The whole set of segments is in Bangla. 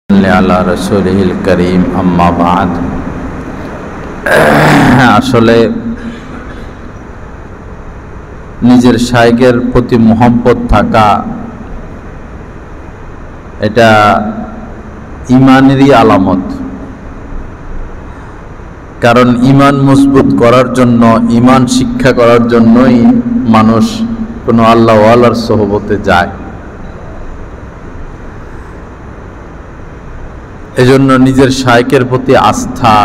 আলা রাসূলিল কারীম আম্মা বাদ। আসলে নিজের শায়খের প্রতি মহব্বত থাকা এটা ঈমানেরই আলামত। কারণ ঈমান মজবুত করার জন্য, ঈমান শিক্ষা করার জন্যই মানুষ কোনো আল্লাহওয়ালার সোহবতে যায়। এজন্য নিজের শায়খের প্রতি আস্থা,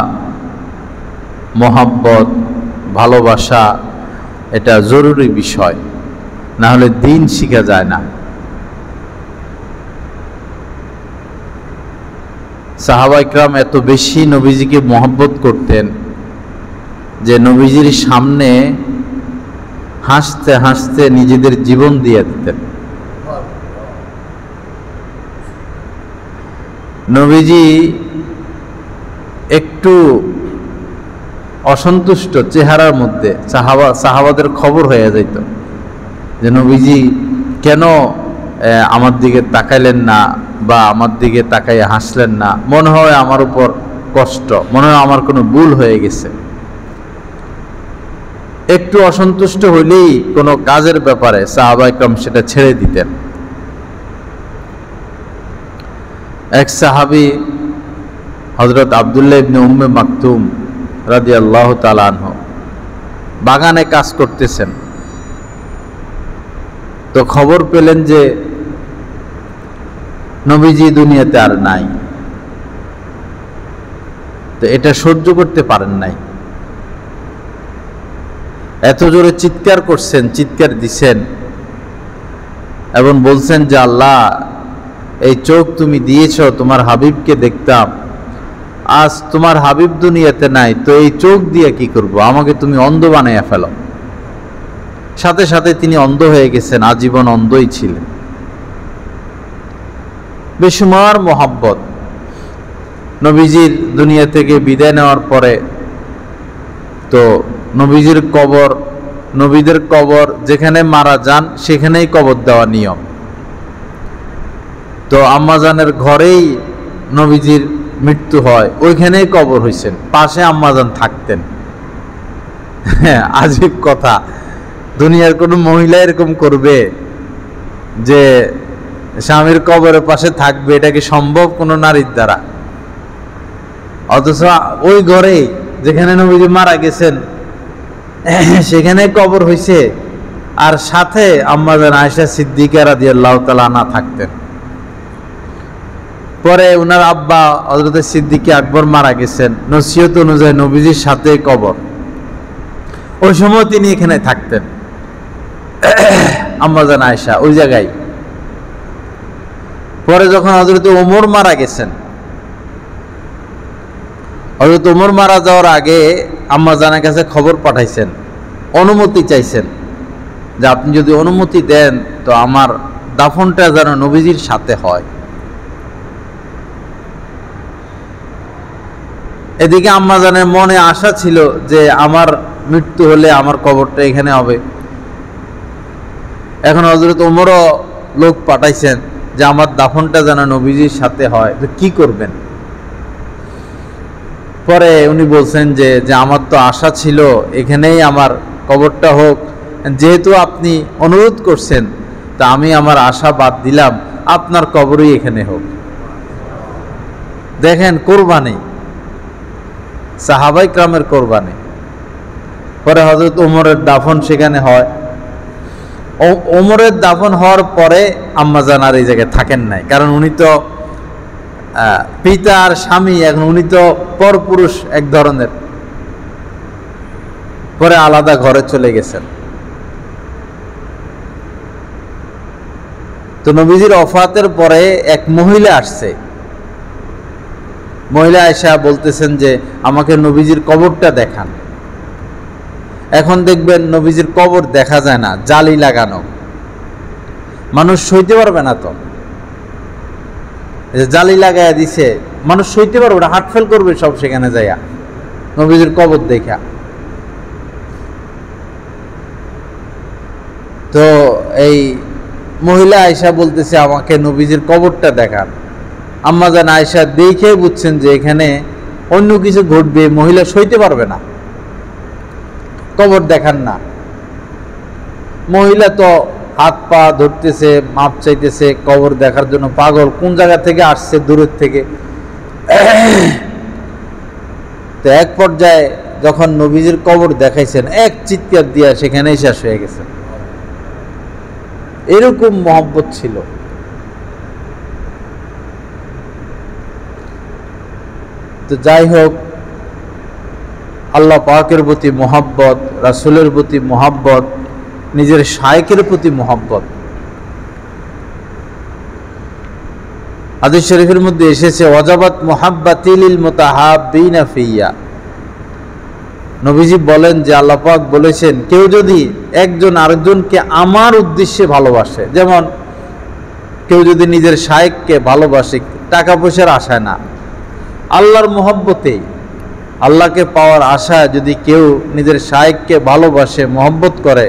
মহব্বত, ভালোবাসা এটা জরুরি বিষয়, না হলে দ্বীন শিখা যায় না। সাহাবা ইকরাম এত বেশি নবীজিকে মহব্বত করতেন যে নবীজির সামনে হাসতে হাসতে নিজেদের জীবন দিয়ে দিতেন। নবীজি একটু অসন্তুষ্ট চেহারার মধ্যে সাহাবাদের খবর হয়ে যেত যে নবীজি কেন আমার দিকে তাকাইলেন না বা আমার দিকে তাকাইয়ে হাসলেন না, মনে হয় আমার উপর কষ্ট, মনে হয় আমার কোনো ভুল হয়ে গেছে। একটু অসন্তুষ্ট হইলেই কোনো কাজের ব্যাপারে সাহাবা ইকরাম সেটা ছেড়ে দিতেন। এক সাহাবী হযরত আব্দুল্লাহ ইবনে উম্মে মাকতুম রাদিয়াল্লাহু তাআলা আনহু বাগানে কাজ করতেছেন। তো খবর পেলেন যে নবীজি দুনিয়াতে আর নাই। তো এটা সহ্য করতে পারেন নাই, এত জোরে চিৎকার করছেন, চিৎকার দিছেন এবং বলছেন যে আল্লাহ, এই চোখ তুমি দিয়েছ তোমার হাবিবকে দেখতাম, আজ তোমার হাবিব দুনিয়াতে নাই, তো এই চোখ দিয়ে কি করব, আমাকে তুমি অন্ধ বানাইয়া ফেলো। সাথে সাথে তিনি অন্ধ হয়ে গেছেন, আজীবন অন্ধই ছিলেন। বেশুমার মহব্বত। নবীজির দুনিয়া থেকে বিদায় নেওয়ার পরে তো নবীজির কবর, নবীদের কবর যেখানে মারা যান সেখানেই কবর দেওয়া নিয়ম। তো আম্মাজানের ঘরেই নবীজির মৃত্যু হয়, ওইখানেই কবর হয়েছেন, পাশে আম্মাজান থাকতেন। আজীব কথা, দুনিয়ার কোনো মহিলা এরকম করবে যে স্বামীর কবরের পাশে থাকবে? এটা কি সম্ভব কোনো নারীর দ্বারা? অথচ ওই ঘরেই যেখানে নবীজি মারা গেছেন সেখানে কবর হয়েছে, আর সাথে আম্মাজান আয়েশা সিদ্দিকা রাদিয়াল্লাহু তাআলা আনহা থাকতেন। পরে উনার আব্বা হযরত সিদ্দিক আকবর মারা গেছেন, নসিহত অনুযায়ী নবীজির সাথে কবর, ওই সময় তিনি এখানে থাকতেন, আম্মাজান আয়েশা ওই জায়গায়। পরে যখন হযরত ওমর মারা গেছেন, হযরত ওমর মারা যাওয়ার আগে আম্মাজানের কাছে খবর পাঠাইছেন, অনুমতি চাইছেন যে আপনি যদি অনুমতি দেন তো আমার দাফনটা যেন নবীজির সাথে হয়। এদিকে আম্মাজানের মনে আশা ছিল যে আমার মৃত্যু হলে আমার কবরটা এখানে হবে। এখন হযরত ওমরও লোক পাঠাইছেন যে আমার দাফনটা যেন নবীজির সাথে হয়, তো কি করবেন? পরে উনি বলছেন যে আমার তো আশা ছিল এখানেই আমার কবরটা হোক, যেহেতু আপনি অনুরোধ করছেন তা আমি আমার আশা বাদ দিলাম, আপনার কবরই এখানে হোক। দেখেন কোরবানি, সাহাবা ইকরামের কোরবানি। পরে হযরত ওমরের দাফন সেখানে হয়। ওমরের দাফন হওয়ার পরে আম্মাজান আর এই জায়গায় থাকেন নাই, কারণ উনি তো পিতা আর স্বামী, এখন উনি তো পরপুরুষ এক ধরনের। পরে আলাদা ঘরে চলে গেছেন। তো নবীজির ওফাতের পরে এক মহিলা আসছে, মহিলা আয়েশা বলতেছেন যে আমাকে নবীজির কবরটা দেখান। এখন দেখবেন নবীজির কবর দেখা যায় না, জালি লাগানো, মানুষ সইতে পারবে না। তো জালি লাগাইয়া দিছে, মানুষ সইতে পারবে না, হার্টফেল করবে সব সেখানে যাইয়া নবীজির কবর দেখা। তো এই মহিলা আয়েশা বলতেছে আমাকে নবীজির কবরটা দেখান। আম্মা জান আয়েশা দেখে বুঝছেন যে এখানে অন্য কিছু ঘটবে, মহিলা সইতে পারবে না, কবর দেখান না। মহিলা তো হাত পা ধরতেছে, মাপ চাইতেছে, কবর দেখার জন্য পাগল, কোন জায়গা থেকে আসছে, দূরের থেকে। তো এক পর্যায়ে যখন নবীজির কবর দেখাইছেন, এক চিৎকার দিয়া সেখানেই শেষ হয়ে গেছে। এরকম মহব্বত ছিল। তো যাই হোক, আল্লাহ পাকের প্রতি মহব্বত, রাসূলের প্রতি মহব্বত, নিজের শায়েখের প্রতি মহব্বত। হাদিস শরীফের মধ্যে এসেছে, ওয়াজাবাত মুহাব্বাতি লিল মুতাহাব্বিনা ফিয়া। নবীজি বলেন যে আল্লাহ পাক বলেছেন, কেউ যদি একজন আরেকজনকে আমার উদ্দেশ্যে ভালোবাসে, যেমন কেউ যদি নিজের শায়েখকে ভালোবাসে টাকা পয়সার আশায় না, আল্লাহর মহব্বতেই, আল্লাহকে পাওয়ার আশায় যদি কেউ নিজের শায়েখকে ভালোবাসে, মহব্বত করে,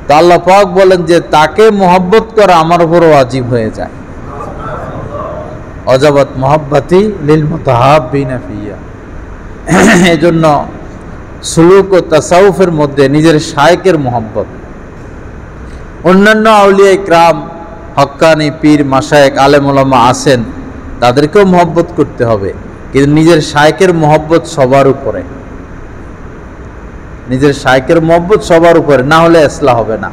তো আল্লাহ পাক বলেন যে তাকে মহব্বত করা আমার উপর ওয়াজিব হয়ে যায়। ওয়াজাবাত মুহাব্বাতি লিল মুতাহাব্বিনা ফিয়া। এজন্য সুলুক ও তাসাউফের মধ্যে নিজের শায়েখের মহব্বত। অন্যান্য আউলিয়া ইকরাম, হক্কানি পীর, মাশায়েখ, আলেম ওলামা আছেন, তাদেরকেও মহব্বত করতে হবে, কিন্তু নিজের শায়েখের মহব্বত সবার উপরে, নিজের শায়েখের মহব্বত সবার উপরে, না হলে ইসলাহ হবে না।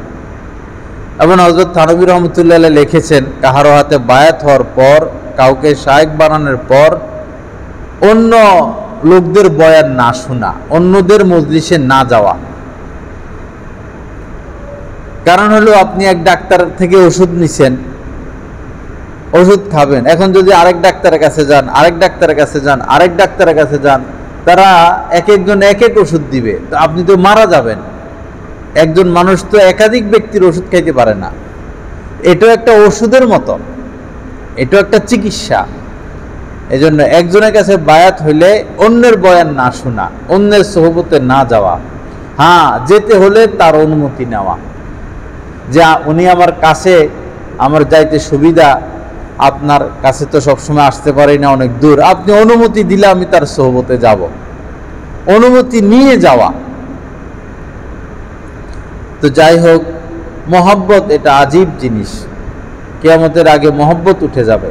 এবং হযরত থানভী রহমতুল্লাহ আলাইহি লিখেছেন, কাহারো হাতে বায়াত হওয়ার পর, কাউকে শায়েখ বানানোর পর অন্য লোকদের বয়ান না শোনা, অন্যদের মজলিসে না যাওয়া। কারণ হলো, আপনি এক ডাক্তার থেকে ওষুধ নিছেন, ওষুধ খাবেন, এখন যদি আরেক ডাক্তারের কাছে যান, আরেক ডাক্তারের কাছে যান, আরেক ডাক্তারের কাছে যান, তারা এক একজন এক এক ওষুধ দিবে, তো আপনি তো মারা যাবেন। একজন মানুষ তো একাধিক ব্যক্তির ওষুধ খাইতে পারে না। এটাও একটা ওষুধের মতো, এটাও একটা চিকিৎসা। এজন্য একজনের কাছে বায়াত হইলে অন্যের বয়ান না শোনা, অন্যের সোহবতে না যাওয়া, হ্যাঁ যেতে হলে তার অনুমতি নেওয়া, যে উনি আমার কাছে, আমার যাইতে সুবিধা, আপনার কাছে তো সবসময় আসতে পারি না, অনেক দূর, আপনি অনুমতি দিলে আমি তার সোহবতে যাব, অনুমতি নিয়ে যাওয়া। তো যাই হোক, মহব্বত এটা আজীব জিনিস। কিয়ামতের আগে মহব্বত উঠে যাবে,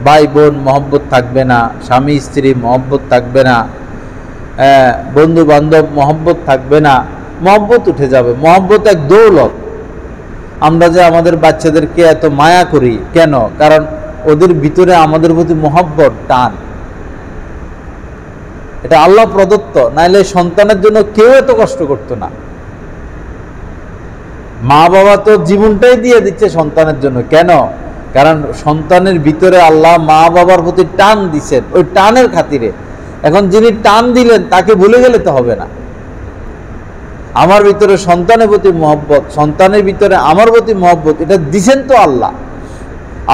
ভাই বোন মহব্বত থাকবে না, স্বামী স্ত্রী মহব্বত থাকবে না, বন্ধু বান্ধব মহব্বত থাকবে না, মহব্বত উঠে যাবে। মহব্বত এক দৌলত। আমরা যে আমাদের বাচ্চাদেরকে এত মায়া করি কেন? কারণ ওদের ভিতরে আমাদের প্রতি মহব্বত, টান, এটা আল্লাহ প্রদত্ত। নাইলে সন্তানের জন্য কেউ এত কষ্ট করতো না। মা বাবা তো জীবনটাই দিয়ে দিচ্ছে সন্তানের জন্য। কেন? কারণ সন্তানের ভিতরে আল্লাহ মা বাবার প্রতি টান দিচ্ছেন, ওই টানের খাতিরে। এখন যিনি টান দিলেন তাকে ভুলে গেলে তো হবে না। আমার ভিতরে সন্তানের প্রতি মহব্বত, সন্তানের ভিতরে আমার প্রতি মহব্বত, এটা দিছেন তো আল্লাহ।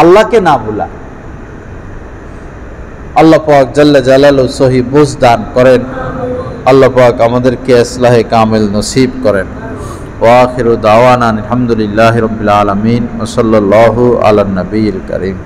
আল্লাহকে না ভুলা। আল্লাহ পাক জাল্লা জালালুহু সহি বুঝ দান করেন। আল্লাহ পাক আমাদেরকে ইসলাহে কামিল নসিব করেন। ওয়া আখিরু দাওয়ানা আলহামদুলিল্লাহি রাব্বিল আলামিন ওয়া সাল্লাল্লাহু আলা নবিয়িল কারীম।